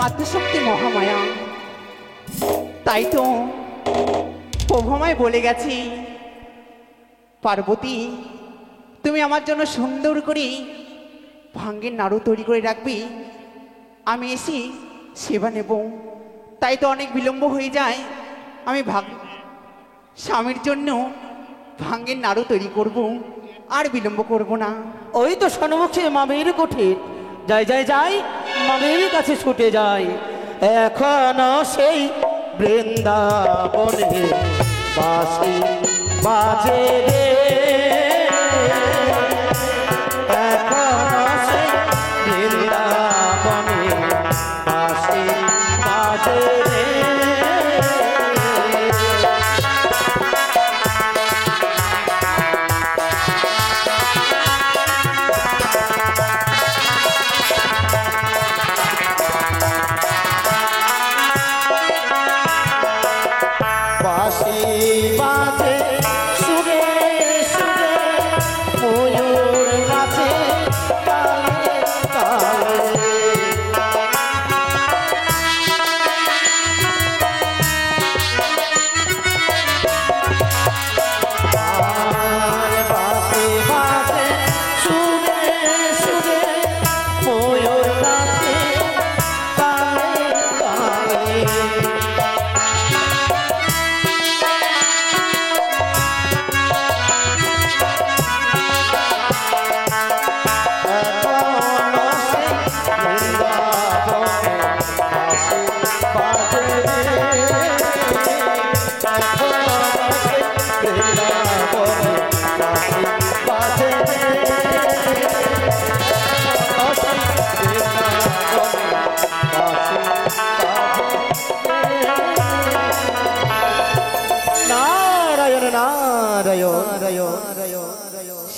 মাতৃশক্তি মহামায়া। তাই তো প্রভু আমায় বলে গেছি, পার্বতী তুমি আমার জন্য সুন্দর করে ভাঙ্গের নাড়ু তৈরি করে রাখবি, আমি এসে সেবা নেব। তাই তো অনেক বিলম্ব হয়ে যায়। আমি স্বামীর জন্য ভাঙ্গের নাড়ু তৈরি করব, আর বিলম্ব করব না। ওই তো সন্মুখে মামির কুঠির, যাই যাই যাই মামির কাছে ছুটে যাই। এখনো সেই বৃন্দাবনে বাঁশি বাজে রে, এখনো সেই বৃন্দাবনে বাঁশি বাজে রে।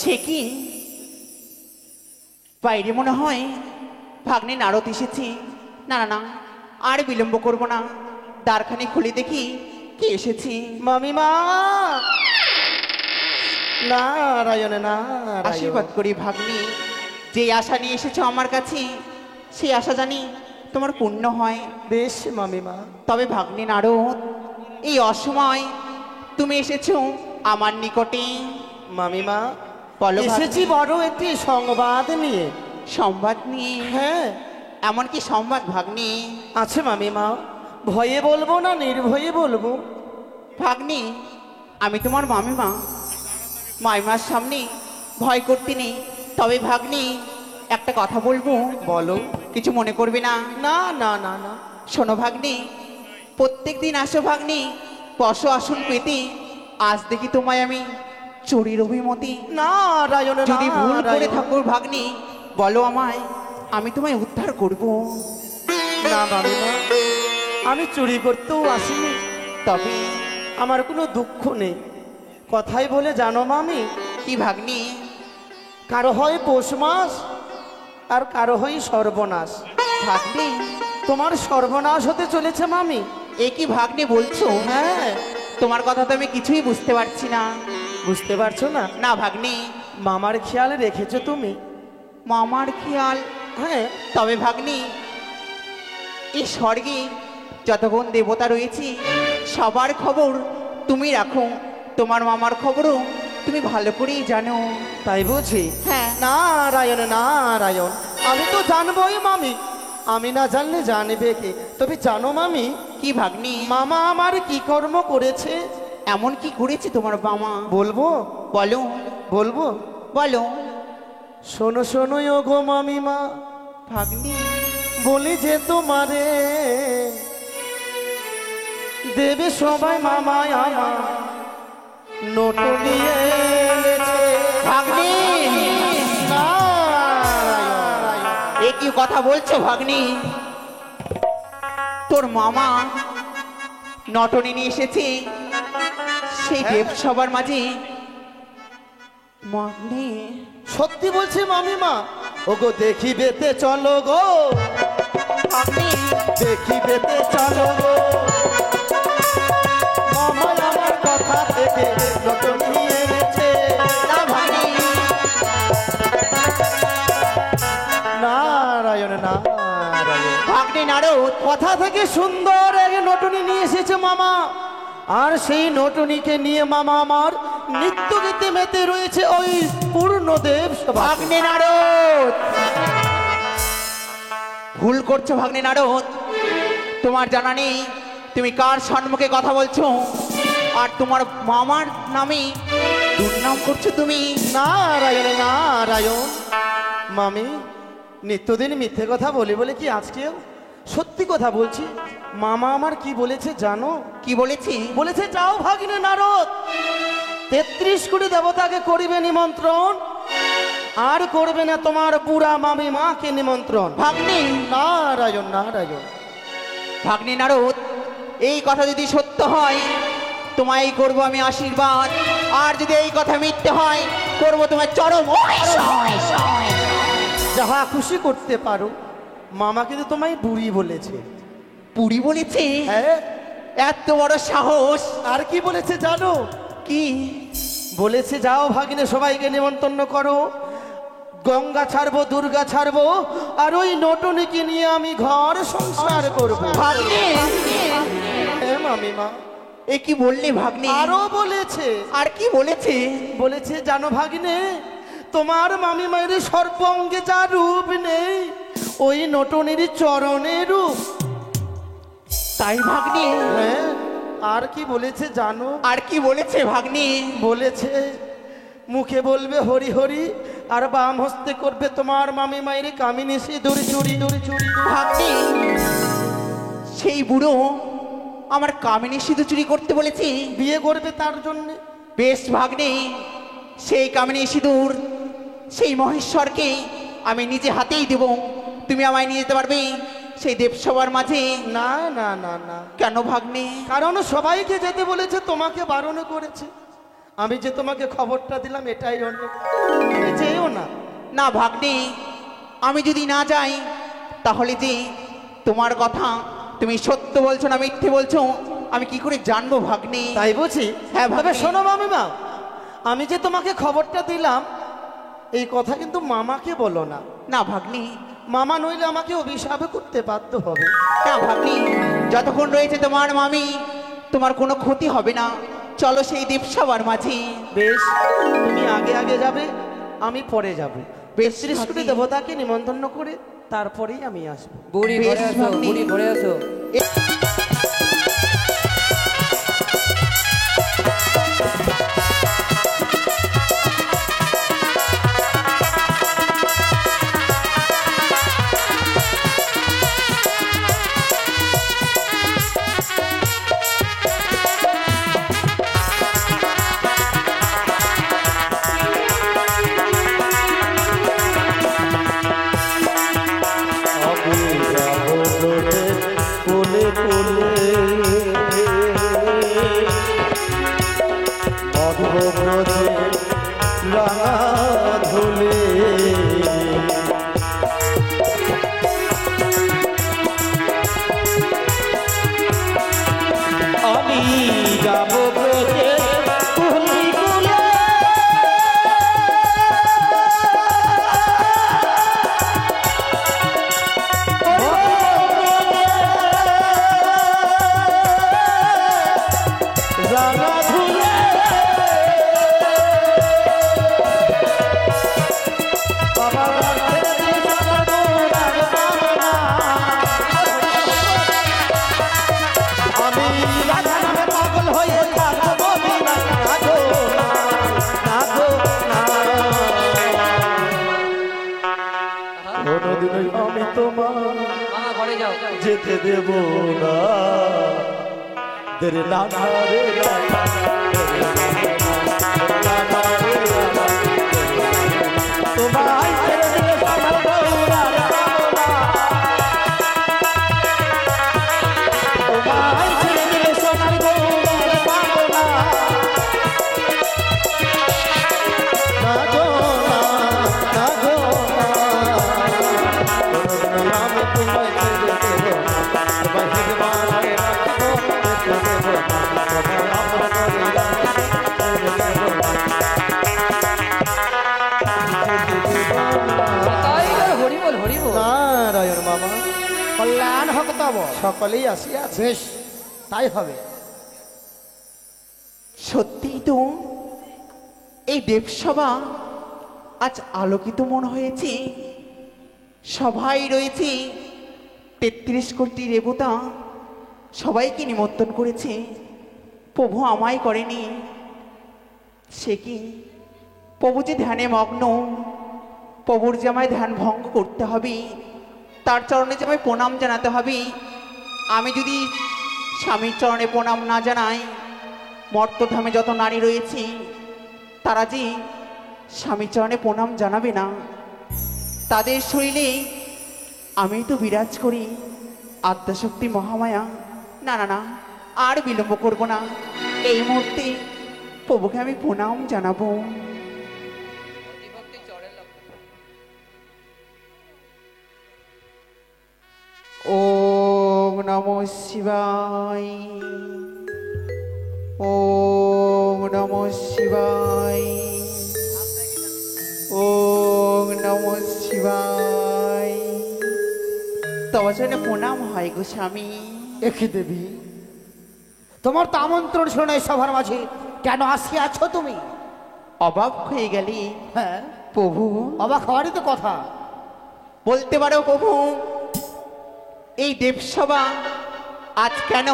সে কি বাইরে মনে হয় ভাগ্নে নারদ এসেছি। না না না, আর বিলম্ব করব না, দ্বারখানি খুলে দেখি কি এসেছি। মামিমা নারায়ণ নারায়ণ। আশীর্বাদ করি ভাগ্নি, যে আশা নিয়ে এসেছো আমার কাছে, সেই আশা জানি তোমার পূর্ণ হয়। বেশ মামিমা। তবে ভাগ্নে নারদ, এই অসময় তুমি এসেছো আমার নিকটে। মামিমা বলো এসেছি বড় একটি সংবাদ নিয়ে। সংবাদ নিয়ে? হ্যাঁ। এমন কি সংবাদ ভাগ্নি? আছে মামিমা, ভয়ে বলবো না নির্ভয়ে বলবো? ভাগ্নি আমি তোমার মামিমা, মাইমার সামনে ভয় করতে নেই। তবে ভাগ্নি একটা কথা বলবো। বলো। কিছু মনে করবে না? না না না না। শোনো ভাগ্নি, প্রত্যেক দিন আসো ভাগ্নি বসো আসন পেতে, আজ দেখি তোমায় আমি চোরের অভিমতি। নারায়ণ যদি ভুল করে নারায়ণ। থাকো ভাগ্নি বলো আমায়, আমি তোমায় উদ্ধার করব। না মামিমা, আমি চুরি করতেও আসিনি, তবে আমার কোনো দুঃখ নেই। কথাই বলে জানো মামি? কি ভাগ্নি? কারো হয় পৌষ মাস আর কারো হয় সর্বনাশ। ভাগ্নি তোমার সর্বনাশ হতে চলেছে মামি। এ কি ভাগ্নি বলছো? হ্যাঁ। তোমার কথা তো আমি কিছুই বুঝতে পারছি না। বুঝতে পারছো না? না ভাগ্নি। মামার খেয়াল রেখেছো তুমি? মামার খেয়াল? হ্যাঁ। তবে ভাগ্নি এই স্বর্গে যতক্ষণ দেবতা রয়েছে সবার খবর তুমি রাখো, তোমার মামার খবরও তুমি ভালো করেই জানো। তাই বুঝি? হ্যাঁ। নারায়ণ নারায়ণ। আমি তো জানবোই মামি, আমি না জানলে জানবে কে? তবে জানো মামি? কি ভাগ্নি? মামা আমার কি কর্ম করেছে? এমন কি করেছে তোমার মামা? বলবো? বলো। বলবো? বলো। শোনো শোনো গো মামিমা, ভাগ্নি বলি যে তোমারে দেবে সবাই মামায় আমার নোট নিয়ে এনেছে। ভাগ্নি এ কি কথা বলছো ভাগ্নি? তোর মামা নটনি নিয়ে এসেছে সেই দেব সবার মাঝে। ভাগ্নি সত্যি বলছি মামিমা। ওগো দেখিবেতে চলো গো, ভাগ্নি দেখিবেতে চলো গো, মামা আমার কথা থেকে নোট নিয়ে এনেছে। না ভাগ্নি। নারায়ণ নারায়ণ। ভাগ্নে নারদ, কথা থেকে সুন্দর এক নটুনি নিয়ে এসেছে মামা। আর সেই নটুনিকে নিয়ে মামা আমার নৃত্য গীতে মেতে রয়েছে ওই পূর্ণদেব সভা। ভাগ্নে নারদ, ভুল করছো ভাগ্নে নারদ। তোমার জানা নেই তুমি কার সম্মুখে কথা বলছো, আর তোমার মামার নামে দুর্নাম করছো তুমি। নারায়ণ নারায়ণ। মামি নিত্যদিন মিথ্যে কথা বলি বলে কি আজকেও সত্যি কথা বলছি। মামা আমার কি বলেছে জানো? কি বলেছি? বলেছে যাও ভাগিনে নারদ, 33 কোটি দেবতাকে করিবে নিমন্ত্রণ, আর করবে না তোমার বুড়া মামি মাকে নিমন্ত্রণ। ভাগ্নে নারায়ণ নারায়ণ। ভাগ্নে নারদ, এই কথা যদি সত্য হয় তোমায় করব আমি আশীর্বাদ, আর যদি এই কথা মিথ্যে হয় করব তোমার চরম অভিশাপ। যাহা খুশি করতে পারো। মামা কিন্তু তোমায় বুড়ি বলেছে। পুরি বলেছে? হ্যাঁ। এত বড় সাহস! আর কি বলেছে জানো? কি বলেছে যাও ভাগিনে সবাইকে নিমন্ত্রণ করো, গঙ্গা ছাড়বো দুর্গা ছাড়বো, আর ওই নটুনিকে নিয়ে আমি ঘর সংসার করবো। ভাগ্নে, হ্যাঁ মামিমা। এ কি বললে ভাগ্নে? আরো বলেছে। আর কি বলেছে? বলেছে জানো ভাগিনে, তোমার মামি মায়ের সর্বঙ্গে যা রূপ নেই, ওই নটনির চরণে রূপ। তাই ভাগ্নে? হ্যাঁ। আর কি বলেছে জানো? আর কি বলেছে ভাগ্নে? বলেছে মুখে বলবে হরি হরি, আর বাম হস্তে করবে তোমার মামি মায়ের কামিনী সিঁদুর চুরি চুরি চুরি। ভাগ্নে, সেই বুড়ো আমার কামিনী সিঁদুর চুরি করতে বলেছে? বিয়ে করবে তার জন্য। বেশ ভাগ্নে, সেই কামিনী সিঁদুর সেই মহেশ্বরকে আমি নিজে হাতেই দেব। তুমি আমায় নিয়ে যেতে পারবে সেই দেবসভার মাঝে? না না না না। কেন ভাগ্নে? কারণ সবাইকে যেতে বলেছে, তোমাকে বারণ করেছে। আমি যে তোমাকে খবরটা দিলাম এটাই অনেক, তুমি যেও না। না ভাগ্নে, আমি যদি না যাই তাহলে যে তোমার কথা তুমি সত্য বলছো না মিথ্যে বলছো আমি কি করে জানবো ভাগ্নে? তাই বুঝি? হ্যাঁ তবে ভাগ্নে। শোনো মামিমা, আমি যে তোমাকে খবরটা দিলাম এই কথা কিন্তু মামাকে বলো না। না ভাগ্নে। মামা নইলে আমাকে অভিশাপ করতে বাধ্য হবে। না ভাগ্নে, যতক্ষণ রয়েছে তোমার মামি তোমার কোনো ক্ষতি হবে না। চলো সেই দেবসভার মাঝে। বেশ, তুমি আগে আগে যাবে, আমি পরে যাব। বেশ 30 কোটি ভাগ্নে। দেবতাকে নিমন্ত্রণ করে তারপরেই আমি আসবো। বুড়ি বেশ ঘরে আসো, ভাগ্নে। বুড়ি ঘরে আসো। কোলে কোলে মধুব্রজে রাঙা ধুলে, আমি যাব ব্রজে কুলি কুলে। রাঙা ধুলে বাবা আমি রাধা নামে পাগল হয়ে থাকবো না গো, না গো না। কোনদিন আমি তোমার মামা ঘরে যাও। যেতে দেব না। তেরে নানা রে নানা, তোমায় ছেড়ে দিলে সোনার বউরা পাবো না। তোমায় ছেড়ে দিলে সোনার বউরা পাবো না। না গো না, না গো না। কোনদিন আমি তোমায় ছেড়ে দেব না। তোমায় হিজবানায় রাখবো, যেতে দেব না। তোমায় আপন করে রাখবো, ছেড়ে দেব না। তাই আর হরি বল হরি বল। নারায়ণ মামা, কল্যাণ হোক তব। সকলেই আসিয়াছে। বেশ, তাই হবে। সত্যিই তো এই দেবসভা আজ আলোকিত মন হয়েছে। সবাই রয়েছে, ৩৩ কোটি দেবতা সবাইকে নিমন্ত্রণ করেছে, প্রভু আমায় করেনি। সে কি প্রভু যে ধ্যানে মগ্ন, প্রভুর যে আমায় ধ্যান ভঙ্গ করতে হবে, তার চরণে যে আমায় প্রণাম জানাতে হবে। আমি যদি স্বামীর চরণে প্রণাম না জানাই, মর্তধামে যত নারী রয়েছে তারা যে স্বামীর চরণে প্রণাম জানাবে না। তাদের শরীরে আমি তো বিরাজ করি আদ্যাশক্তি মহামায়া। না না না, আর বিলম্ব করব না, এই মুহূর্তে প্রভুকে আমি প্রণাম জানাবো। ওম নমঃ শিবায়, ওম নমঃ শিবায়, ওম নমঃ শিবায়। তব চরণে প্রণাম হয় গো স্বামী। একে দেবী, তোমার তো আমন্ত্রণ ছিল না এই সভার মাঝে, কেন আসিয়াছো তুমি? অবাক হয়ে গেলি হ্যাঁ, প্রভু? অবাক হওয়ারই তো কথা। বলতে পারো প্রভু, এই দেবসভা আজ কেন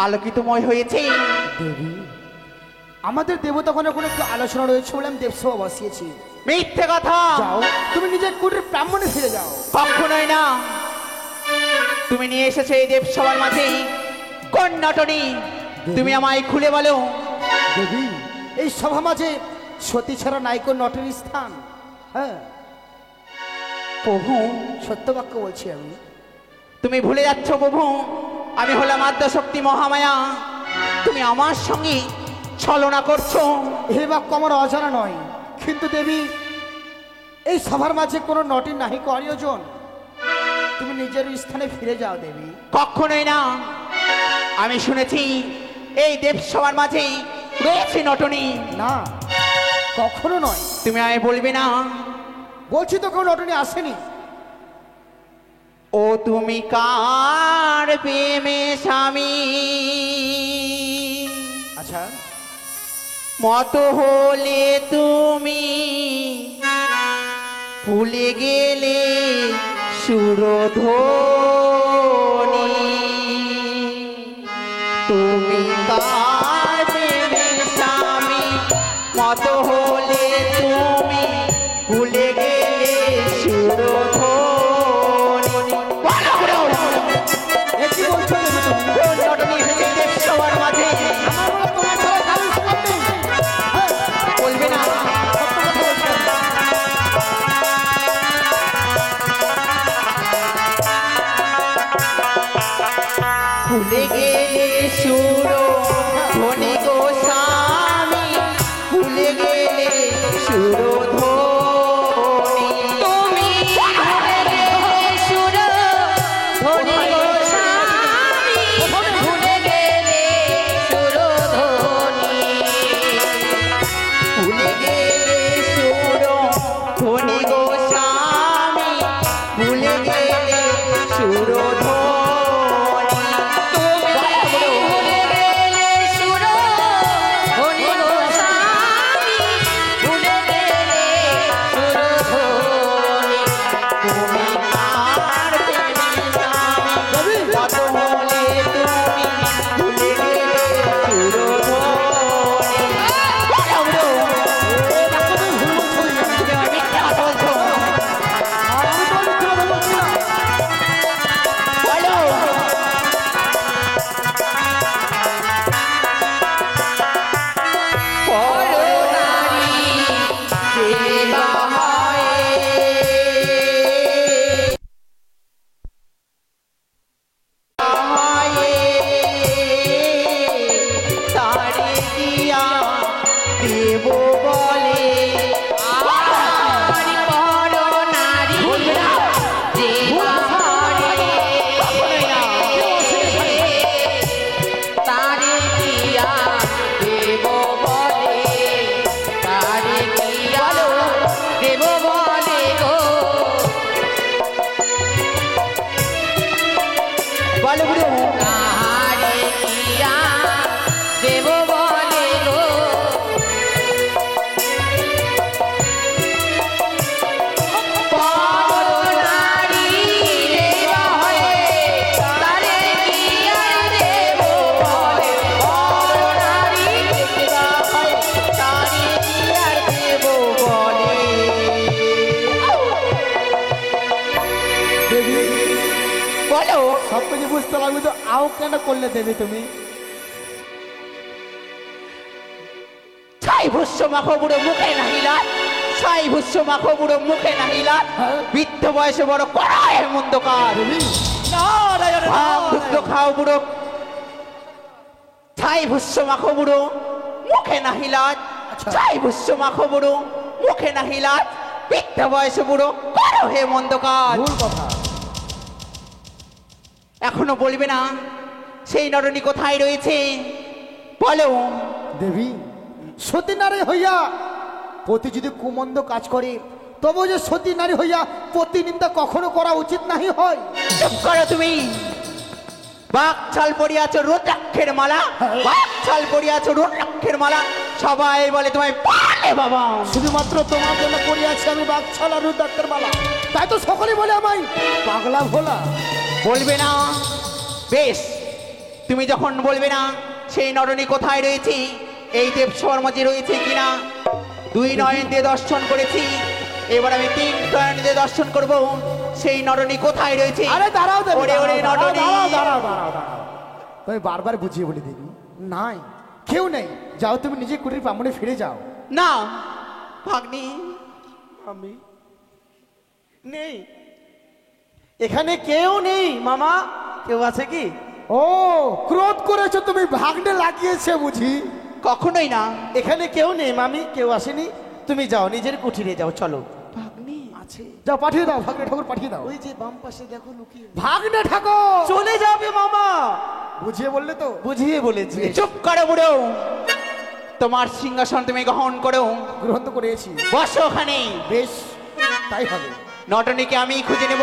আলোকিতময় হয়েছে? দেবী, আমাদের দেবতাগণের কোনো একটু আলোচনা রয়েছে বলে আমি দেবসভা বসিয়েছি। মিথ্যে কথা। যাও, তুমি নিজের কুটির ব্রাহ্মণে ফিরে যাও। কখনোই না। তুমি নিয়ে এসেছো এই দেবসভার মাঝে কোন নটনি? তুমি আমায় খুলে বলো। দেবী, এই সভা মাঝে সতী ছাড়া নাইকো নটের স্থান। হ্যাঁ, প্রভু, সত্য বাক্য বলছি আমি। তুমি ভুলে যাচ্ছ প্রভু, আমি হলাম আদ্যাশক্তি মহামায়া। তুমি আমার সঙ্গে ছলনা করছো। এই বাক্য আমার অজানা নয়, কিন্তু দেবী, এই সভার মাঝে কোনো নটির নাহি অনিয়োজন। তুমি নিজের স্থানে ফিরে যাও দেবী। কখনোই না। আমি শুনেছি এই দেবসভার মাঝে রয়েছে নটনি। না, কখনো নয়। তুমি আমায় বলবে না? বলছি তো, কোনো নটনি আসেনি। ও তুমি কার প্রেমে স্বামী আচ্ছা, মত হলে তুমি ভুলে গেলে সুরধ্বনি। তুমি কার প্রেমে স্বামী মত হলে তুমি ভুলে গেলে সুরধ্বনি। এ কি বলছো দেবী তুমি? কোন নটনি এসেছে দেবসভার মাঝে? আমার বলা তোমার ছাড়া কারোর স্থান নেই। হ্যাঁ, বলবে না? সত্য কথা বলছি আমি। ভুলে গেলে সুর ধ্বনি গো স্বামী, ভুলে গেলে সুর ধ্বনি। তুমি ভুলে গেলে সুর ধ্বনি গো স্বামী, ভুলে গেলে সুর ধ্বনি। ভুলে গেলে সুর ধ্বনি গো স্বামী, ভুলে গেলে সুর ধ্বনি। বলো সব কিছু বুঝতে পারবি তো আও কেন করলে দেবী তুমি? ছাই ভস্য মাখো বুড়ো মুখে নাহিলা, ছাই ভস্য মাখো বুড়ো মুখে নাহিলা, হ্যাঁ? বৃদ্ধ বয়সে বড় কড়ায় মন্দকার। নারায়ণ ভাব দুগ্ধ নারায়ণ। খাও বুড়ো, ছাই ভস্য মাখো বুড়ো মুখে নাহিলা, আচ্ছা। ছাই ভস্য মাখো বুড়ো মুখে নাহিলা, বৃদ্ধ বয়সে বুড়ো করো হে মন্দকার। ভুল কথা। এখনো বলবে না সেই নরনী কোথায় রয়েছে? বলো। দেবী সতী নারী হইয়া পতি যদি কুমন্দ কাজ করে তবু যে সতী নারী হইয়া পতি নিন্দা কখনো করা উচিত নাহি হয়। চুপ করো তুমি। বাঘ ছাল পরিয়াছো রুদ্রাক্ষের মালা, বাঘ ছাল পরিয়াছো রুদ্রাক্ষের মালা, সবাই বলে তোমায় পালে বাবা। শুধুমাত্র তোমার জন্য পড়িয়াছি আমি বাগছালা রুদ্রাক্ষের মালা, তাই তো সকলে বলে আমায় পাগলা ভোলা। বলবে না? বেশ, তুমি যখন বলবে না সেই নরনী কোথায় রয়েছে, এই দেবসভার মাঝে রয়েছে কিনা, দুই নয়ন দিয়ে দর্শন করেছি, এবার আমি তিন নয়ন দিয়ে দর্শন করব সেই নরনী কোথায় রয়েছে। আরে দাঁড়াও দেবী, ওরে ওরে দাঁড়াও, নরনী। দাঁড়াও, দাঁড়াও, দাঁড়াও, দাঁড়াও। তুমি বারবার বুঝিয়ে বলে দেবী নাই, কেউ নেই, যাও তুমি নিজে কুটির প্রাঙ্গণে ফিরে যাও। না ভাগ্নি, আমি নেই, এখানে কেউ নেই মামা। কেউ আছে কি? ও ক্রোধ করেছো তুমি, ভাগ্নে লাগিয়েছে বুঝি। কখনোই না। এখানে কেউ নেই মামি, কেউ আসেনি। তুমি যাও নিজের কুঠিরে যাও, চলো। ভাগ্নি আছে, যাও পাঠিয়ে দাও, ভাগ্নে ঠাকুর পাঠিয়ে দাও। ওই যে বাম পাশে দেখো লুকিয়ে। ভাগ্নে ঠাকুর চলে যাবে মামা। বুঝিয়ে বললে তো? বুঝিয়ে বলেছি। চুপ করো বুড়ো, তোমার সিংহাসন তুমি গ্রহণ করো, গ্রহণ তো করেছি। বসো ওখানে। বেশ তাই হবে। নটনীকে আমি খুঁজে নেব,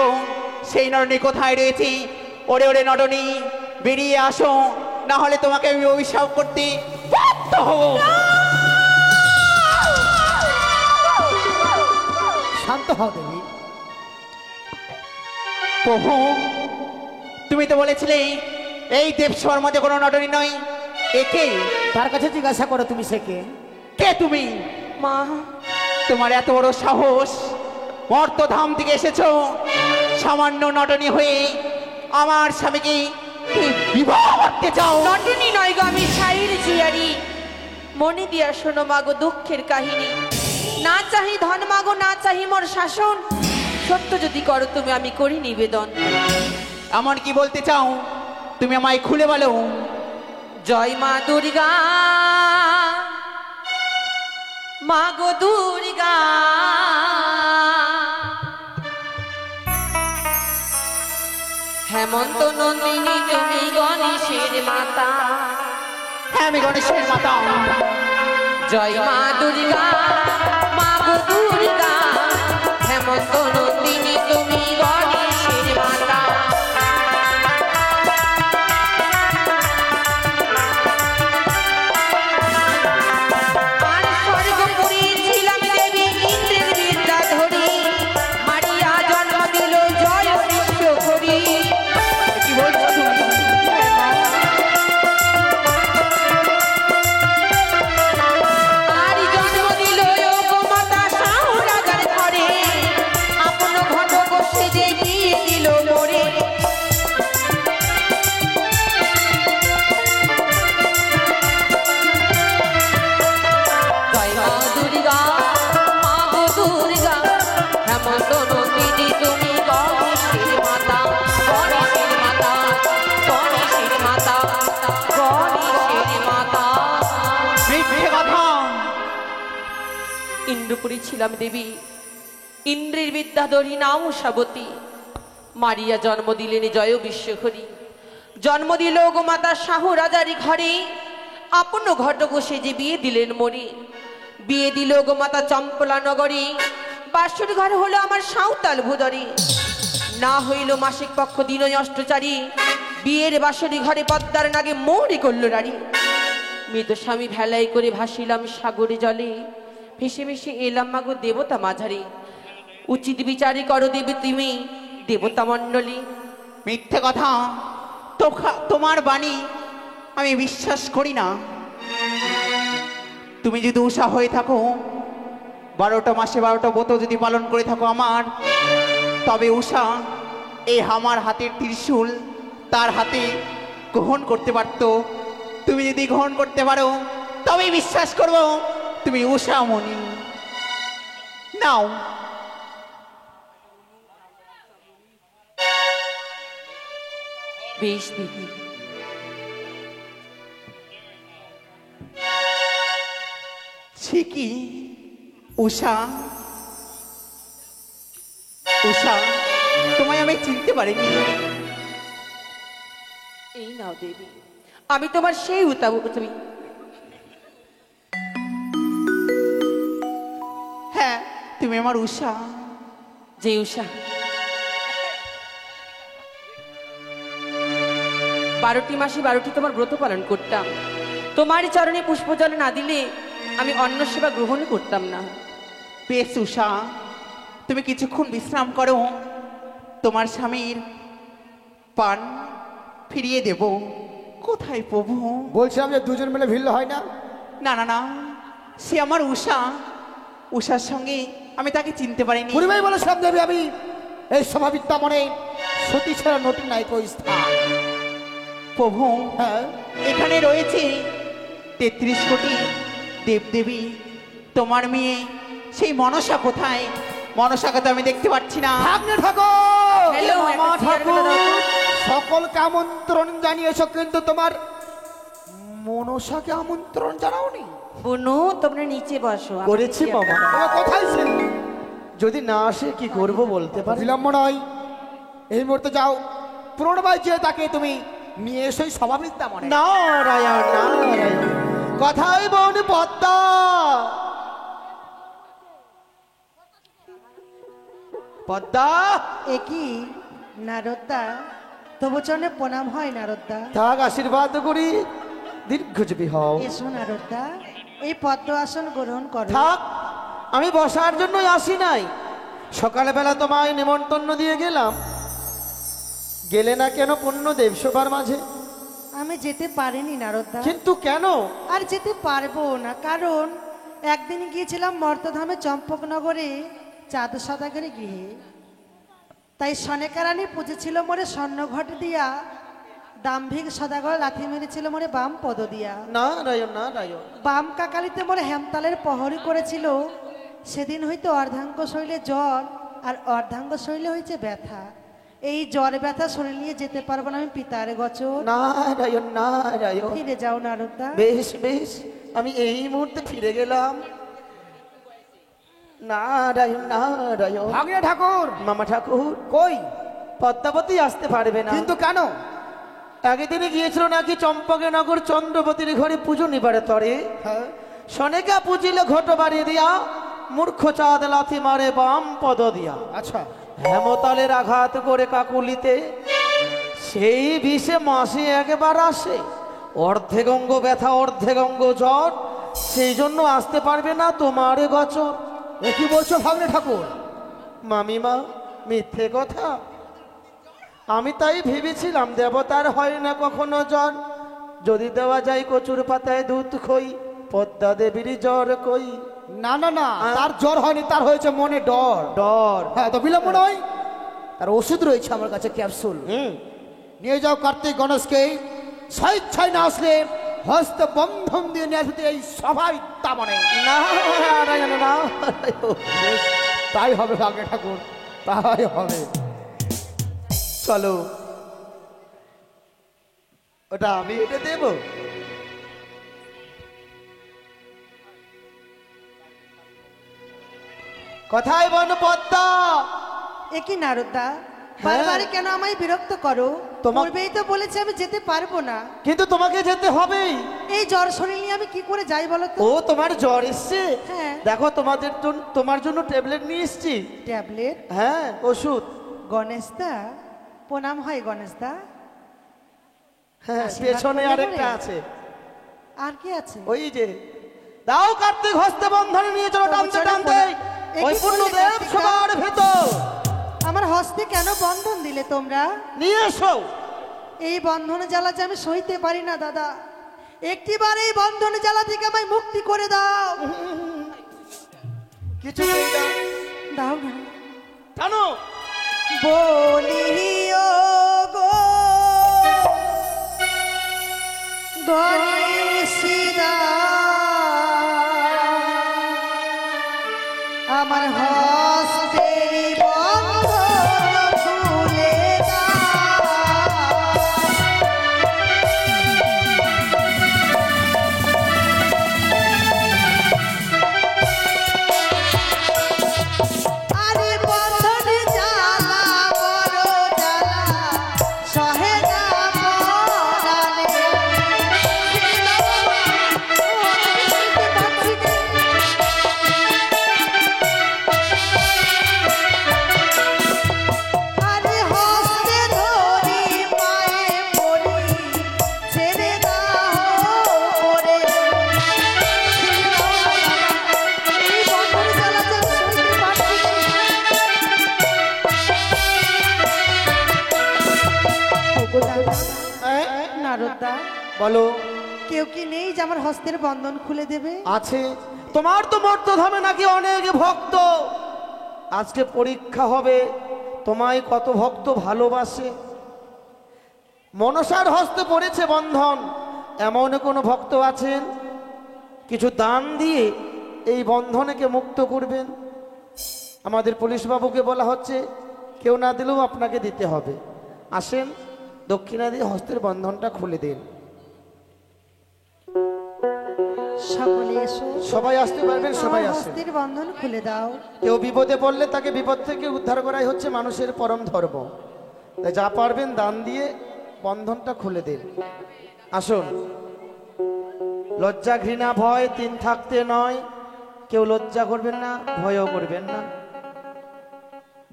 সেই নটনী কোথায় রয়েছে। ওরে ওরে নটনী, বেরিয়ে আসো, না হলে তোমাকে আমি অভিশাপ করতে বাধ্য হব। শান্ত হও দেবী। প্রভু, তুমি তো বলেছিলে এই দেবসভার মধ্যে কোনো নটনী নয়, একে? তার কাছে জিজ্ঞাসা করো তুমি সে কে। কে তুমি? মা, তোমার এত বড় সাহস, মর্তধাম থেকে এসেছো সামান্য নটনী হয়ে আমার স্বামীকে তুমি বিবাহ করতে চাও? নটনী নয় গো, আমি শাড়ির জিয়ারি। মনে দিয়া শোনো মাগো দুঃখের কাহিনী। না চাহি ধন মাগো, না চাহি মোর শাসন, সত্য যদি করো তুমি আমি করি নিবেদন। এমন কি বলতে চাও তুমি আমায় খুলে বলো। জয় মা দুর্গা, মাগো দুর্গা, হেমন্ত নন্দিনী তুমি গণেশের মাতা। হ্যাঁ, আমি গণেশের মাতা। জয় মা দুর্গা, মাগো দুর্গা, হেমন্ত নন্দিনী তুমি গণেশের মাতা। আর স্বর্গপুরী ছিলাম দেবী ইন্দ্রের বিদ্যা ধরি, মারিয়া জন্ম দিল জয় বিশ্বহরি। কি বলছো তুমি? আর জন্ম দিল গো মাতা শাহু রাজার ঘরে, আপন ঘন বসে যে বিয়ে দিল মোরে। জয় মা দুর্গা, মা গো দুর্গা, হেমন্ত নন্দিনী তুমি গণেশের মাতা, গণেশের মাতা, গণেশের মাতা, গণেশের মাতা। মিথ্যে কথা। ইন্দ্রপুরী ছিলাম দেবী, ইন্দ্রের বিদ্যাধরী নাম সাবতী। মারিয়া জন্ম দিলেন জয় বিশ্বহরি, জন্ম দিল গো মাতা শাহু রাজারি ঘরে, আপন ঘটক সেজে বিয়ে দিলেন মরি। বিয়ে দিল গো মাতা চম্পলা নগরী, বাসুর ঘর হলো আমার সাঁওতাল ভুদরি। না হইল মাসিক পক্ষ দিন অষ্টচারী, বিয়ের বাসরি ঘরে পদ্মার নাগে মৌরি করল নারী। মৃত স্বামী ভেলাই করে ভাসিলাম সাগরে জলে, ভেসে ভেসে এলাম মাগো দেবতা মাঝারি। উচিত বিচারই করো দেবী তুমি দেবতা মণ্ডলী। মিথ্যে কথা। তোমার বাণী আমি বিশ্বাস করি না। তুমি যদি উষা হয়ে থাকো, 12টা মাসে 12টা ব্রত যদি পালন করে থাকো আমার, তবে উষা এই আমার হাতের ত্রিশূল তার হাতে গ্রহণ করতে পারতো। তুমি যদি গ্রহণ করতে পারো তবেই বিশ্বাস করব তুমি উষামণি। নাও। বেশ দেবী। সে কি উষা? উষা, তোমায় আমি চিনতে পারিনি। এই নাও দেবী, আমি তোমার সেই তুমি। হ্যাঁ, তুমি আমার উষা। যে উষা 12টি মাসে 12টি তোমার ব্রত পালন করতাম, তোমারই চরণে পুষ্পজল না দিলে আমি অন্ন সেবা গ্রহণ করতাম না। বেশ উষা, তুমি কিছুক্ষণ বিশ্রাম করো, তোমার স্বামীর পান ফিরিয়ে দেব। কোথায় প্রভু? বলছিলাম যে দুজন মিলে ভিড়লে হয় না? না না না, সে আমার উষা। উষার সঙ্গে আমি তাকে চিনতে পারিনি। পূর্বেই বলেছিলাম দেবী আমি এই স্বভাবিকতা মনে সতী ছাড়া নতুন নাই কই স্থান। প্রভু, হ্যাঁ, এখানে রয়েছে 33 কোটি দেবদেবী। তোমার মেয়ে সেই মনসা কোথায়? মনসাকে তো আমি দেখতে পাচ্ছি না। ভাগ্নে ঠাকুর, হ্যালো, মামা একটা চেয়ার ঠাকুর, করে দাও। সকলকে আমন্ত্রণ জানিয়েছো কিন্তু তোমার মনসাকে আমন্ত্রণ জানাওনি। বুনু, তোমরা নিচে বসো। আমি করেছি চেয়ার বাবা। করে দাও। তোমার কোথায় সে? যদি না আসে কি করব বলতে পারি? বিলম্ব নয়, এই মুহূর্তে যাও পুরনবাই যে তাকে তুমি নিয়ে এসোই স্বভাবিকতা মনে। নারায়ণ নারায়ণ। কথাই বোন পদ্মা। পদ্মা, একই নারদা, তবু চরণে প্রণাম হয় নারদা। থাক, আশীর্বাদ করি দীর্ঘজীবী হও। এসো নারদা, এই পদ্ম আসন গ্রহণ করো। থাক, আমি বসার জন্যই আসি নাই। সকালবেলা তোমায় নিমন্ত্রণ দিয়ে গেলাম, গেলে না কেন পূর্ণ দেবসভার মাঝে? আমি যেতে পারিনি নারদা, কিন্তু কেন? আর যেতে পারবো না, কারণ একদিন গিয়েছিলাম মর্তধামে চম্পকনগরে চাঁদ সদাগরে গৃহে। তাই সনেকারানী পুজেছিল মোরে স্বর্ণ ঘট দিয়া, দাম্ভিক সদাগর লাথি মেরেছিল মোরে বাম পদ দিয়া। নারায়ণ নারায়ণ। বাম কাকালিতে মোরে হেমতালের প্রহরী করেছিল। সেদিন হইতে অর্ধাঙ্গ শৈলে জ্বর আর অর্ধাঙ্গ শৈলে হয়েছে ব্যথা। এই জ্বর ব্যথা শরীর নিয়ে যেতে পারবো না আমি পিতার গচর। নারায়ণ নারায়ণ। ফিরে যাও নারদা। বেশ বেশ, আমি এই মুহূর্তে ফিরে গেলাম। নারায়ণ নারায়ণ। ভাগ্নে ঠাকুর, মামা ঠাকুর, কই? পদ্মাবতী আসতে পারবে না। কিন্তু কেন? একদিনে গিয়েছিল নাকি চম্পকনগর চন্দ্রবতীর ঘরে পুজো নিবারে তরে। হ্যাঁ, সনেকা পুজিলে ঘট বাড়িয়ে দিয়া, মূর্খ চাঁদ লাথি মারে বাম পদ দিয়া। আচ্ছা, হেমতালের আঘাত করে কাকুলিতে, সেই বিষে মাসে একবার আসে। অর্ধেক অঙ্গ ব্যথা, অর্ধেক অঙ্গ জ্বর, সেই জন্য আসতে পারবে না তোমার গচর। এ কি বলছো ভাগ্নে ঠাকুর? মামিমা, মিথ্যে কথা। আমি তাই ভেবেছিলাম দেবতার হয় না কখনো জ্বর। যদি দেওয়া যায় কচুর পাতায় দুধ খই, পদ্মা দেবীর জ্বর কই। না না না, তার জ্বর হয়নি, তার হয়েছে মনে ডর। ডর। হ্যাঁ, তো বিলম্ব নয়, তার ওষুধ রয়েছে আমার কাছে, ক্যাপসুল। নিয়ে যাও কার্তিক গণেশকে। স্বেচ্ছায় না আসলে হস্ত বন্ধন দিয়ে নিয়ে আসতে এই সভায় তা মনে। নারায়ণ নারায়ণ। তাই হবে ভাগ্নে ঠাকুর, তাই হবে। চলো, ওটা আমি এটা দেব। কথাই বন পদ্মা। একই নারদা, হ্যাঁ। বারবারই কেন আমায় বিরক্ত করো? তোমা- পূর্বেই তো বলেছি আমি যেতে পারবো না। কিন্তু তোমাকে যেতে হবেই। এই জ্বর শরীর নিয়ে আমি কি করে যাই বলো তো? ও, তোমার জ্বর এসছে? হ্যাঁ। দেখো, তোমার জন্য ট্যাবলেট নিয়ে এসছি। ট্যাবলেট? হ্যাঁ, ওষুধ। গণেশদা, প্রণাম হয় গণেশদা। হ্যাঁ, আশীর্বাদ পেছনে করবে আরেকটা বলে? আছে। আর কি আছে? ওই যে, দাও কার্তিক হস্তে বন্ধনে নিয়ে চলো, তবু টানতে চলো টানতে এ ওই কি পূর্ণ করলে দেব কার্তিকা? সবার ভেতর আমার হস্তে কেন বন্ধন দিলে তোমরা? নিয়ে এসো। এই বন্ধনে জ্বালা যে আমি সইতে পারি না দাদা। একটিবার এই বন্ধনে জ্বালা থেকে আমায় মুক্তি করে দাও। কিছু নেই না। দাও না। টানো। বলি গণেশদা আমার হস্তের বন্ধন খুলে দাও। আরে বন্ধন জ্বালা বড় জ্বালা সহে না পরাণে। আরে হস্তে ধরি পায়ে পড়ি ছেড়ে দাও ওরে। এই বন্ধন জ্বালা যেন সইতে পারছি না। ওগো দাদা, নারদা, বলো। কেউ কি নেই যে আমার হস্তের বন্ধন খুলে দেবে? আছে, তোমার তো মর্তধামে নাকি অনেক ভক্ত। আজকে পরীক্ষা হবে তোমায় কত ভক্ত ভালোবাসে। মনসার হস্তে পড়েছে বন্ধন, এমন কোনো ভক্ত আছেন কিছু দান দিয়ে এই বন্ধনকে মুক্ত করবেন? আমাদের পুলিশ বাবুকে বলা হচ্ছে কেউ না দিলেও আপনাকে দিতে হবে। আসেন, দক্ষিণা দিয়ে হস্তের বন্ধনটা খুলে দিন। সকলে এসো, সবাই আসতে পারবেন, সবাই আমার আসেন। হস্তের বন্ধন খুলে দাও। কেউ বিপদে পড়লে তাকে বিপদ থেকে উদ্ধার করাই হচ্ছে মানুষের পরম ধর্ম। তাই যা পারবেন দান দিয়ে বন্ধনটা খুলে দিন। আসুন, লজ্জা ঘৃণা ভয় তিন থাকতে নয়। কেউ লজ্জা করবেন না, ভয়ও করবেন না।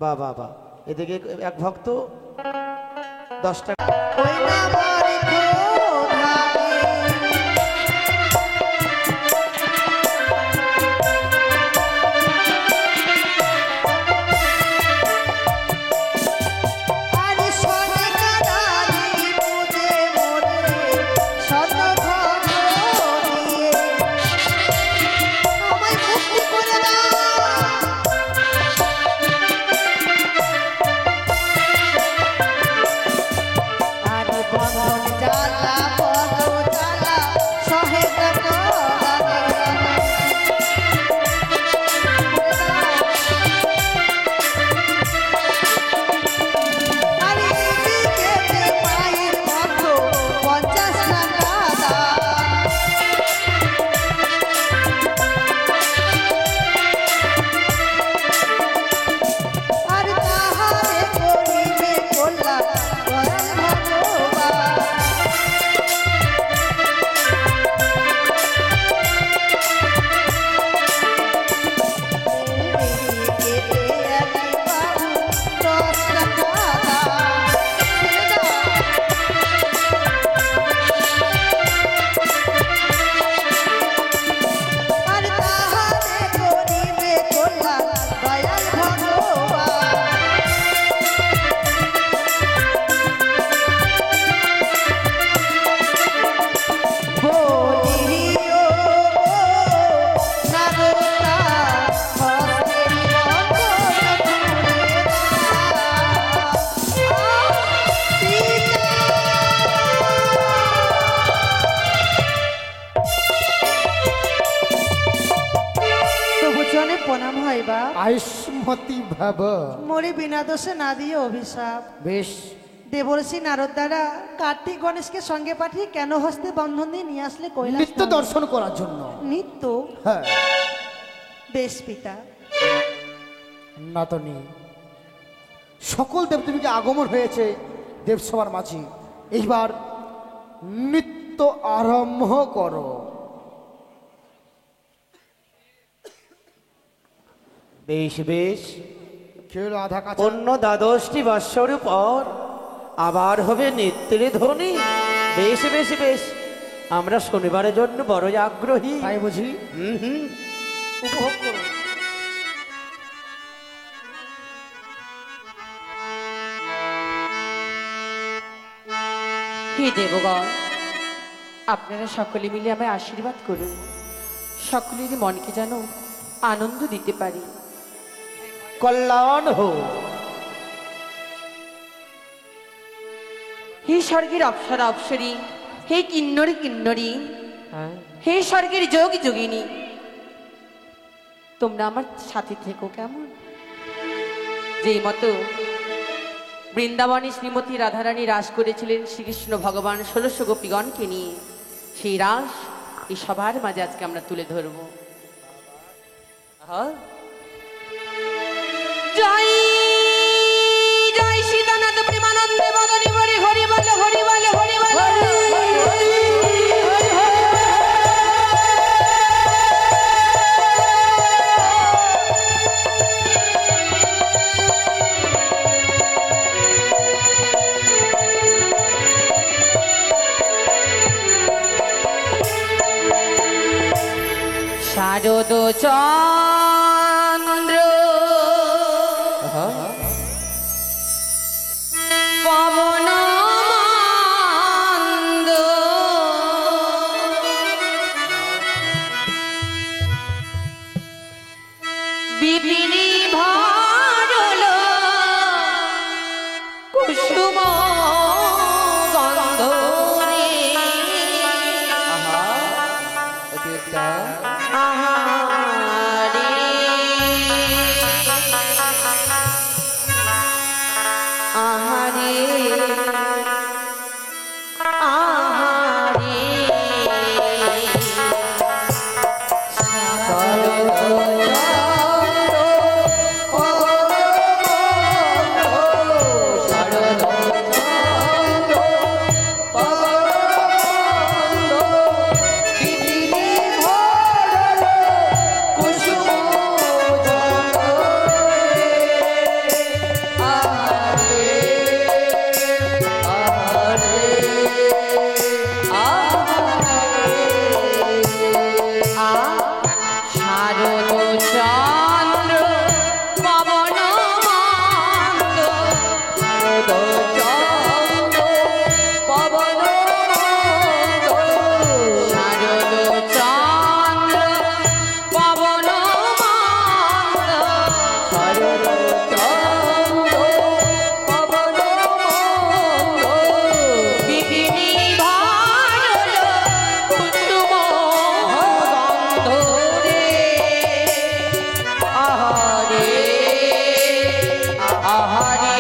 বা বা বা, এদিকে এক ভক্ত 10 টাকা। ওই না বাড়ি খোধাগে, আরে সোনে কারানি মুজে মোরে শতঘন দিয়ে আমায় মুক্তি করে দাও। আরে বন্ধন জ্বালা বড় জ্বালা সহে না পরাণে। আরে দিকেতে পায়ের মতো 50 টাকা দাও। আর তাহারে করিবে কল্যাণ দয়াল ভগবান। দিকেতে একই বাবু 10 টাকা দাও। ছেড়ে দাও। আর তাহারে করিবে কল্যাণ দয়াল ভগবান। বলিও নারদা হস্তের বন্ধন খুলে দাও। তবু জনে প্রণাম হয় বা আয়ুষ্মতি ভাব। মরে বিনা দোষে না দিয়ে অভিশাপ। বেশ, দেবর্ষি নারদ দ্বারা কার্তিক গণেশকে সঙ্গে পাঠিয়ে কেন হস্তে বন্ধন দিয়ে নিয়ে আসলে কৈলাস নিত্য ধামে? দর্শন করার জন্য। নিত্য? হ্যাঁ, বেশ পিতা। নাতনি, সকল দেবদেবীকে আগমন হয়েছে দেবসভার মাঝে। এইবার নৃত্য আরম্ভ করো। বেশ বেশ, খেলো আধা কাছে। অন্য 12টি বৎসর পর আবার হবে নৃত্যের ধ্বনি। বেশ বেশ বেশ, আমরা শনিবারের জন্য বড়ই আগ্রহী। তাই বুঝি? হুম হুম, উপভোগ করো। হে দেবগণ, আপনারা সকলে মিলে আমায় আশীর্বাদ করুন। সকলেরই মনকে যেন আনন্দ দিতে পারি। কল্যাণ হোক। হে স্বর্গের অপ্সরা অপ্সরী, হে কিন্নরি কিন্নরি, হ্যাঁ হে স্বর্গের যোগী যোগিনী, তোমরা আমার সাথে থেকো কেমন। যেই মতো বৃন্দাবনে শ্রীমতী রাধারানী রাস করেছিলেন শ্রীকৃষ্ণ ভগবান 16 গোপীগণকে নিয়ে, সেই রাস এই সবার মাঝে আজকে আমরা তুলে ধরব। জয় জয় সীতানাথ প্রেমানন্দে মদনী হরি হরি বল হরি বল হরি বল। শারদ চন্দ্র পবন মন্দ, বিপিনী ভরল কুসুম গন্ধ রে। আহারে আহারে আহারে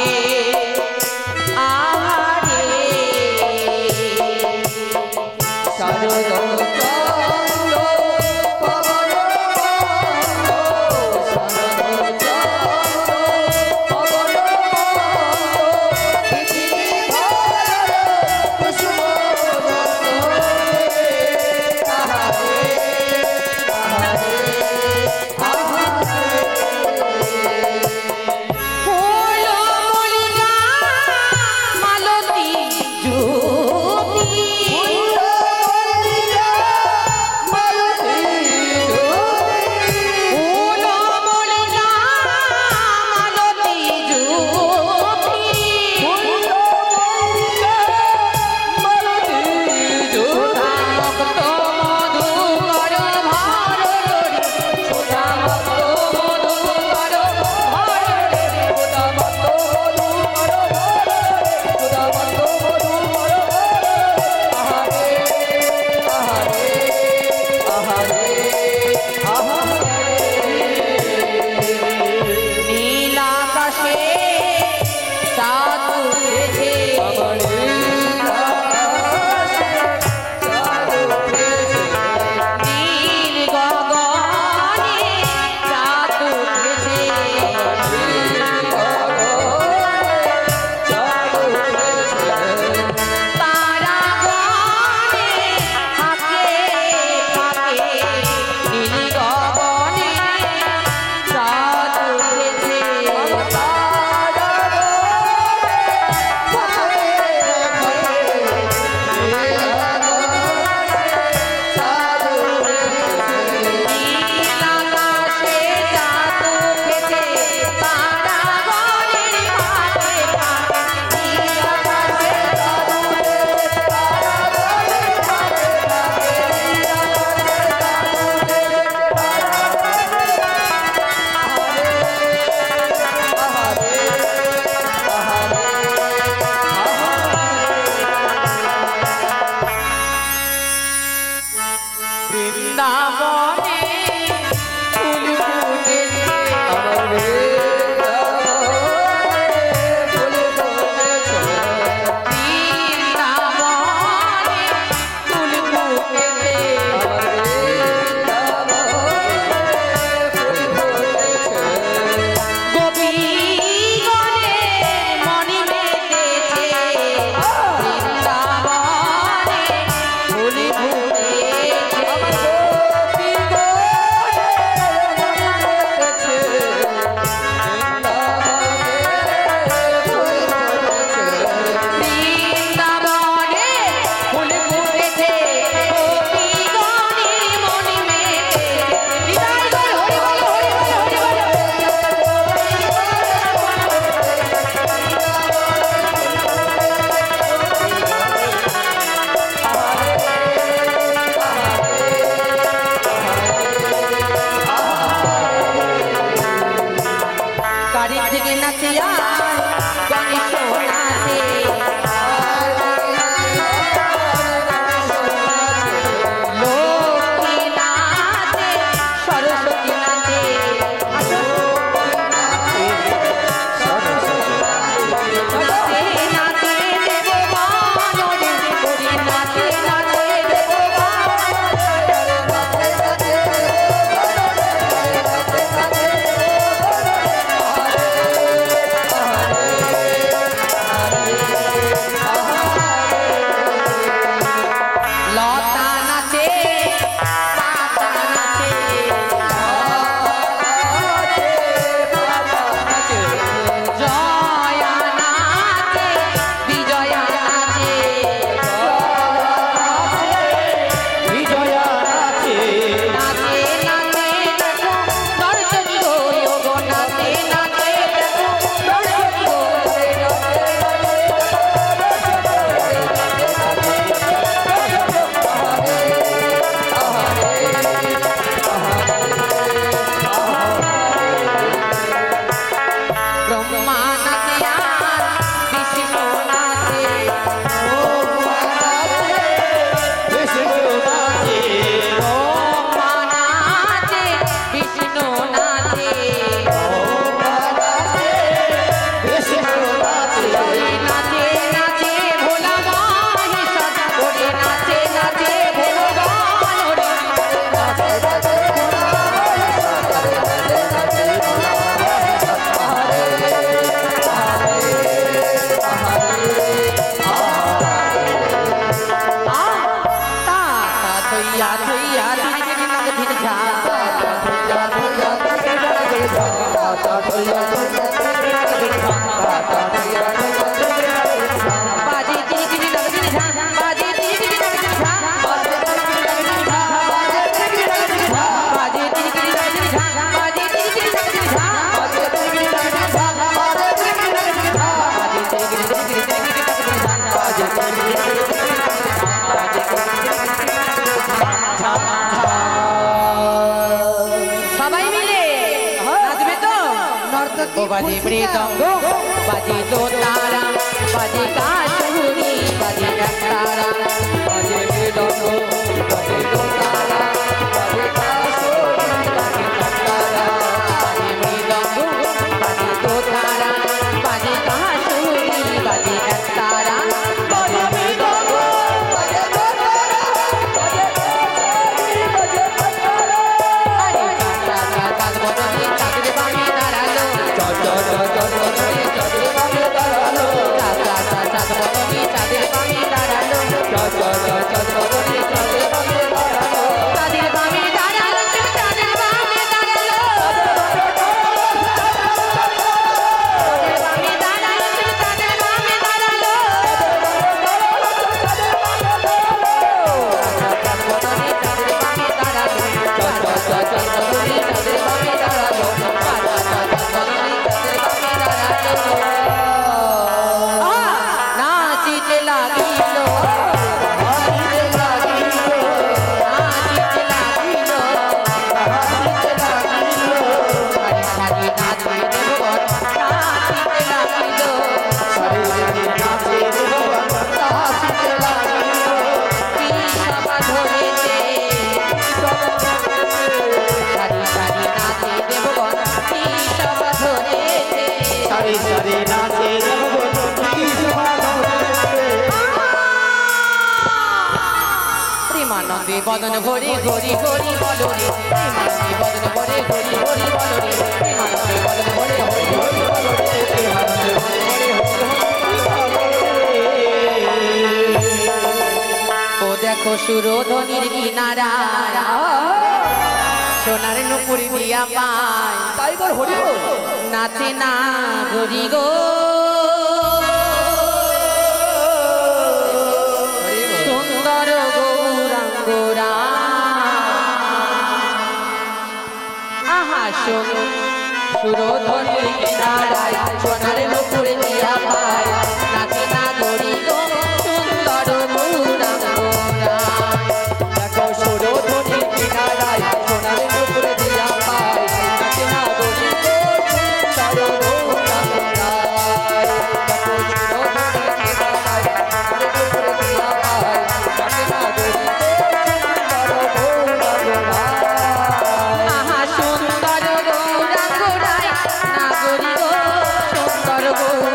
বাজে টিরি টিরি লাগা টিরি ঝা বাজে টিরি টিরি লাগা টিরি ঝা বাজে টিরি টিরি লাগা টিরি ঝা বাজে টিরি টিরি লাগা টিরি ঝা বাজে টিরি টিরি লাগা টিরি ঝা বাজে টিরি টিরি লাগা টিরি ঝা বাজে টিরি টিরি লাগা টিরি ঝা বাজে টিরি টিরি লাগা টিরি ঝা বাজে টিরি টিরি লাগা টিরি ঝা বাজে টিরি টিরি লাগা টিরি ঝা সবাই মিলে নাচবে তো নর্তকী বাজে মৃদঙ্গ বাজে দোতারা বাজে কাঠুরি বাজে একতারা বাজে মৃদঙ্গ বাজে দোতারা বাজে কাঠুরি বাজে একতারা বাজে মৃদঙ্গ বাজে দোতারা বাজে কাঠুরি বাজে একতারা বাজে মৃদঙ্গ বাজে দোতারা বাজে কাঠুরি বাজে একতারা আরে চাঁদ চাঁদ বদনে চাঁদের বামে দাঁড়ালো চাঁদ বদনে চাঁদের বামে দাঁড়ালো চাঁদ বদনে চাঁদের বামে দাঁড়ালো চাঁদের বামে দাঁড়ালো তুমি চাঁদের বামে দাঁড়ালো চাঁদের বামে দাঁড়ালো তুমি চাঁদের বামে দাঁড়ালো চাঁদ বদনে চাঁদের বামে দাঁড়ালো চাঁদ বদনে চাঁদের বামে দাঁড়ালো নাচিতে লাগিল নাচিতে লাগিল নাচিতে লাগিল নাচিতে লাগিল সারি সারি নাচে দেবগণ নাচিতে লাগিল সারি সারি নাচে দেবগণ নাচিতে লাগিল কি সভা ধরেছে সারি সারি নাচে দেবগণ কি সভা ধরেছে সারি সারি নাচে দেবগণ কি শোভা ধরেছে। প্রেমানন্দে বদন ভরে ঘড়ি ঘড়ি বলরে প্রেমানন্দে বদন ভরে ঘড়ি ঘড়ি বলরে প্রেমানন্দে বদন ভরে ঘড়ি ঘড়ি বলরে প্রেমানন্দে বদন ভরে ও দেখো সুরধ্বনির কিনারা সোনার নুপুর দিয়া পায় তাই বল হরি বল। নাচে না গরি গো সুন্দর গৌরাঙ্গরা আহা সুরধ্বনির কিনারায় সোনার নুপুর দিয়া পায় নাচে না গরি গো সুন্দর গৌরাঙ্গরা দেখো সুরধ্বনির কিনারায় সোনার নুপুর দিয়া পায় নাচে না গরি গো সুন্দর গৌরাঙ্গরা দেখো সুরধ্বনির কিনারায় সোনার নুপুর দিয়া পায় নাচে না গরি গো সুন্দর গৌরাঙ্গরা আহা সুন্দর গৌরাঙ্গরায় নাগরি গো সুন্দর গৌরাঙ্গরায়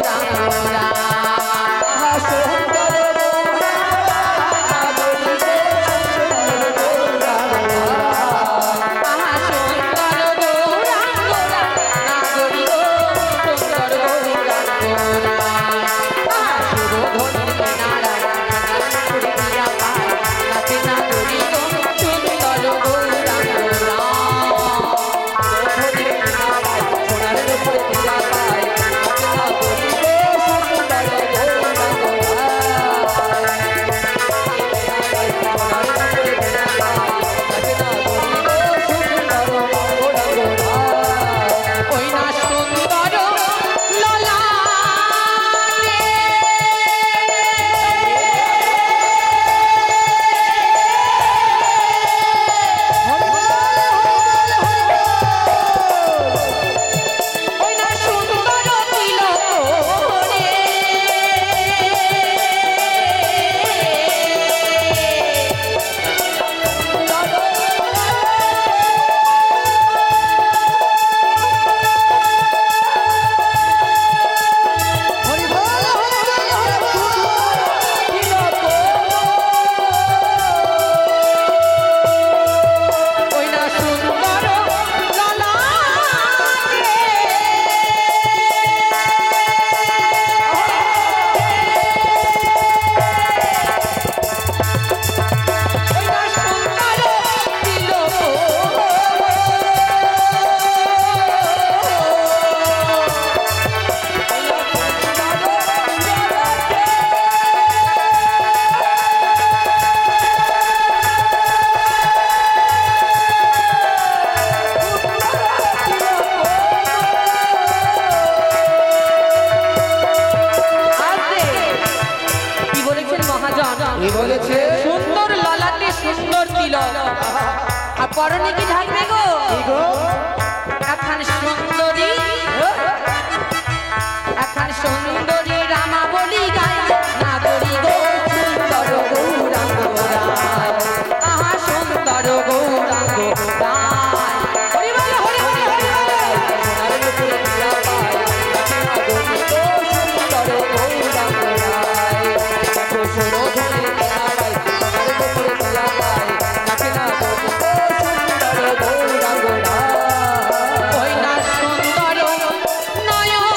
তিলক আর পরনে কি ঢাকবে গো এখন সুন্দরী এখন সুন্দরী রামা বলি গায় না করি গো সুন্দর গৌরাঙ্গ রায় আহা সুন্দর গৌরাঙ্গ রায় হরি বল হরি বল হরি বল সোনার নুপুরে দিয়া পায় না করি গো সুন্দর গৌরাঙ্গ রায় দেখো সোনো ধরে দাঁড়ায় সোনার নুপুরে দিয়া পায় না করি গো সুন্দর গৌরাঙ্গ রায় ওই না সুন্দর নয়নে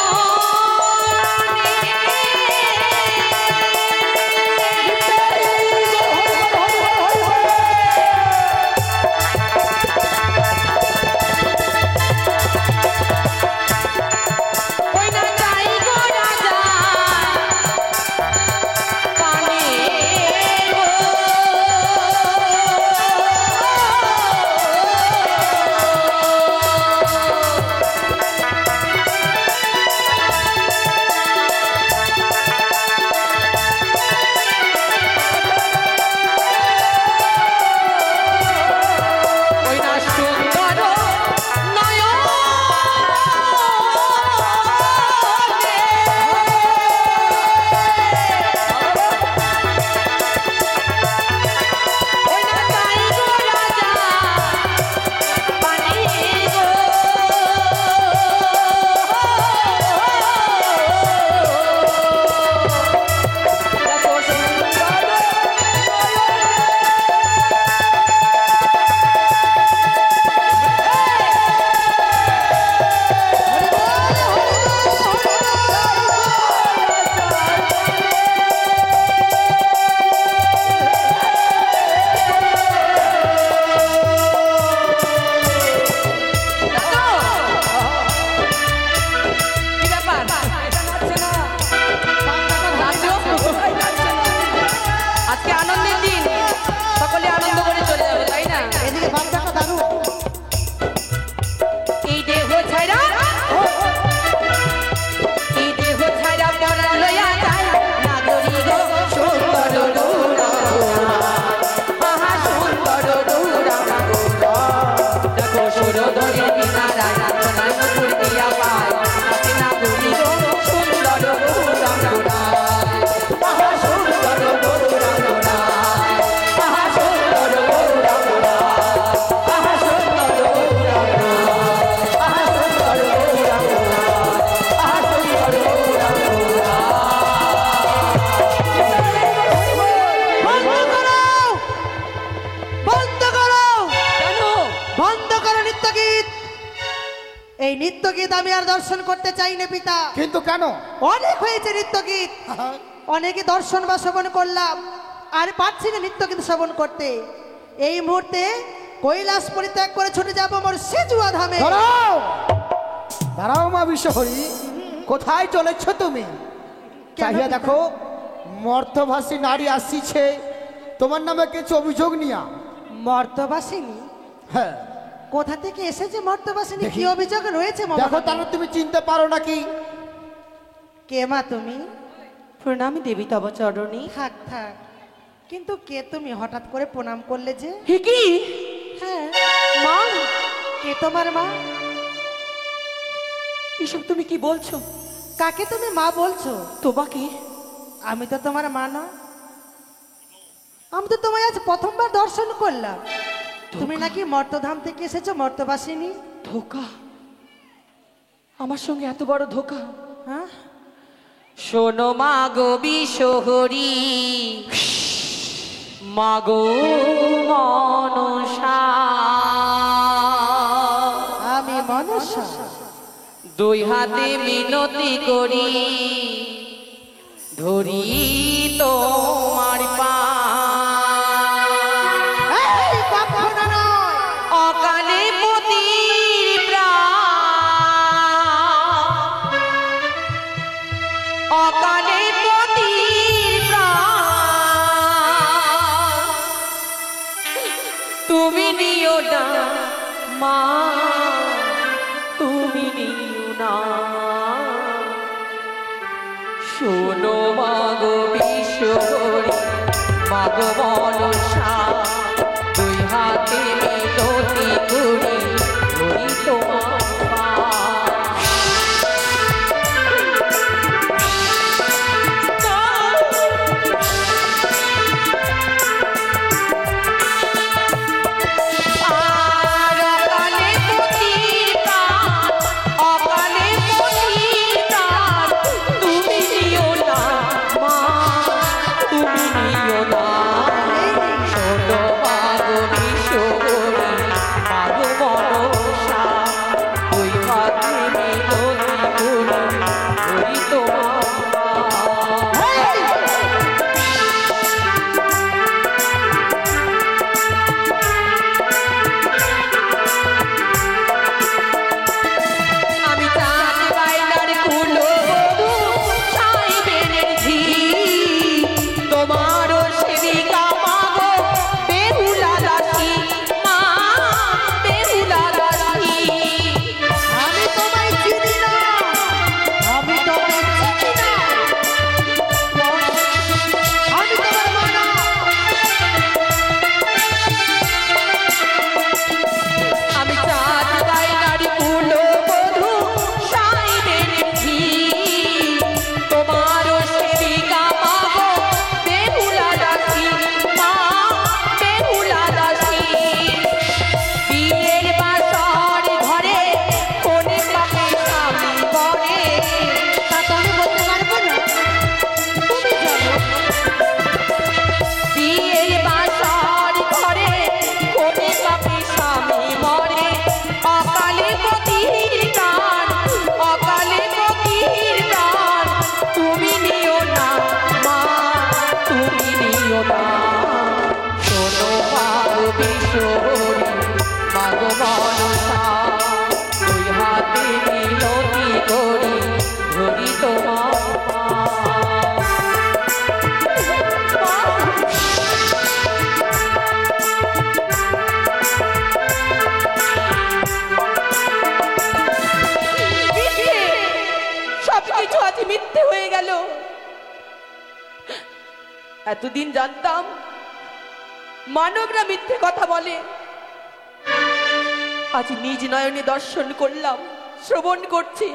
ওই না যাই গো রাজা পানে গো ওই না সুন্দর ওই না যাই গো রাজা পানি গো দেখো সুন্দর কি ব্যাপার নাচো? আজকে আনন্দের দিন সকলে আনন্দ করে চলে যাবে তাই না এদিকে বাচ্চাটা দারুণ এই দেহ ছাড়া এই দেহ ছাড়া পরাণ লইয়া যায় না করি গো সুন্দর আহা সুন্দর দেখো সুর ধরে কিনারায় সোনার নুপুর দিয়া পায় না করি গো সুন্দর আহা সুন্দর আহা সুন্দর আহা সুন্দর বন্ধ করো কেন বন্ধ করো নৃত্য গীত এই নৃত্য গীত আমি আর দর্শন করতে চাই না পিতা কিন্তু কেন অনেক হয়েছে নৃত্য গীত অনেকে দর্শন বা শ্রবণ করলাম আর পাচ্ছি না নৃত্য গীত শ্রবণ করতে এই মুহূর্তে কৈলাস পরিত্যাগ করে ছুটে যাবো মোর সেজুয়া ধামে দাঁড়াও দাঁড়াও মা বিশ্বহরি কোথায় চলেছ তুমি চাহিয়া দেখো মর্তভাসী নারী আসিছে তোমার নামে কিছু অভিযোগ নিয়া মর্তবাসিনী হ্যাঁ কোথা থেকে এসেছে মর্তবাসিনী দেখি। কি অভিযোগ রয়েছে মা দেখো তাহলে তুমি চিনতে পারো নাকি কে মা তুমি প্রণামী দেবী তব চরণী থাক থাক কিন্তু কে তুমি হঠাৎ করে প্রণাম করলে যে হে কি হ্যাঁ মা কে তোমার মা এসব তুমি কি বলছো কাকে তুমি মা বলছো তোমাকে আমি তো তোমার মা না আমি তো তোমায় আজ প্রথমবার দর্শন করলাম তুমি নাকি মর্তধাম থেকে এসেছো মর্তবাসিনী ধোকা আমার সঙ্গে এত বড় ধোকা হ্যাঁ শোনো মাগো বিশহরি মাগো মনসা আমি মনসা দুই হাতে মিনতি করি ধরি তোমার পা এই কখনো নয় অকালে পতির প্রাণ অকালে পতির প্রাণ তুমি নিও না মা তুমি নিও না শোনো মাগো বিশ্বহরি মাগো মনসা দুই ঈশ্বরী মাগো মনসা দুই হাতে মিনতি করি ধরি তোমার সবকিছু আজ মিথ্যে হয়ে গেল। এতদিন জানতাম মানবরা মিথ্যে কথা বলে, আজ নিজ নয়নে দর্শন করলাম, শ্রবণ করছি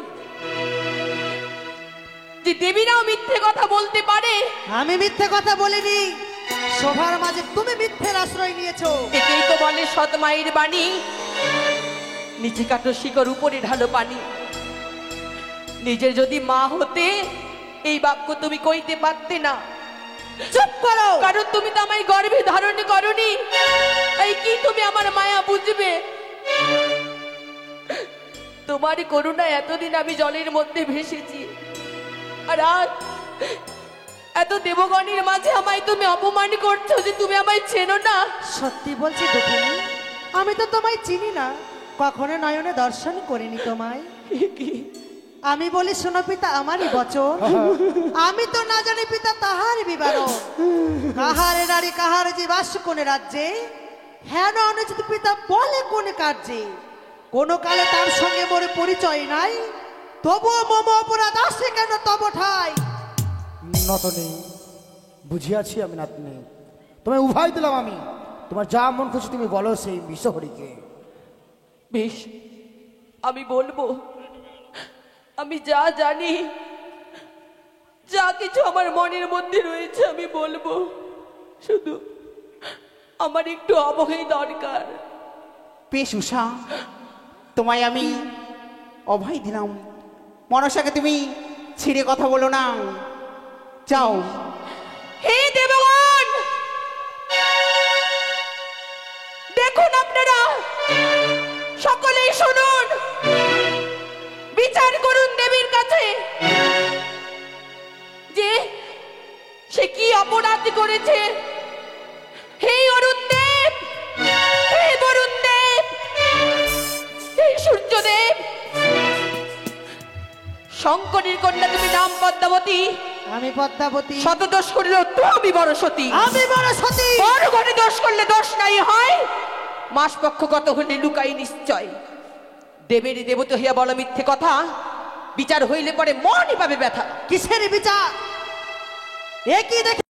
যে দেবীরাও মিথ্যে কথা বলতে পারে। আমি মিথ্যে কথা বলিনি, সভার মাঝে তুমি মিথ্যের আশ্রয় নিয়েছো। একেই তো বলে সৎ মায়ের বাণী, নিচে কাটো শিকড় উপরে ঢালো পানি। নিজের যদি মা হতে এই বাক্য তুমি কইতে পারতে না। চুপ করো, কারণ তুমি তো আমায় গর্ভে ধারণ করনি। এই কি তুমি আমার মায়া বুঝবে? তোমার করুণায় এতদিন আমি জলের মধ্যে ভেসেছি, আর আজ এত দেবগণের মাঝে আমায় তুমি অপমান করছো যে তুমি আমায় চেনো না। সত্যি বলছি দুঃখিনী, আমি তো তোমায় চিনি না, কখনো নয়নে দর্শন করিনি তোমায়। আমি বলি শোনো পিতা আমারই বচন, আমি তো না জানি পিতা তাহার বিবরণ। কাহারে নারী কাহার জীবাস কোন রাজ্যে, হেন অনুচিত পিতা বলে কোন কার্যে। কোন কালে তার সঙ্গে মোর পরিচয় নাই, তবুও মম অপরাধ আসে কেন তব ঠাই। নতনে বুঝিয়াছি আমি নাতনি, তোমায় উভয় দিলাম আমি, তোমার যা মন খুশি তুমি বলো সেই বিষহরিকে। বেশ, আমি বলবো। আমি যা জানি, যা কিছু আমার মনের মধ্যে রয়েছে আমি বলবো। শুধু আমার একটু অভয় দরকার। বেশ উষা, তোমায় আমি অভয় দিলাম, মনসাকে তুমি ছিঁড়ে কথা বলো না, যাও। হে দেবগণ, দেখুন আপনারা সকলেই শুনুন, বিচার করুন দেবীর কাছে যে সে কি অপরাধ করেছে। হে অরুণ দেব, হে বরুণ দেব, হে সূর্যদেব, শঙ্করের কন্যা তুমি নাম পদ্মাবতী, আমি পদ্মাবতী, শত দোষ করলে তুমি বড় সতী। আমি বড় সতী। বড় ঘরে দোষ করলে দোষ নাই হয়, মাস পক্ষগত হলে লুকাই নিশ্চয়। দেবের দেবতা হইয়া বলো মিথ্যে কথা, বিচার হইলে পরে মনই পাবে ব্যথা। কিসের বিচার? এ কি দেখে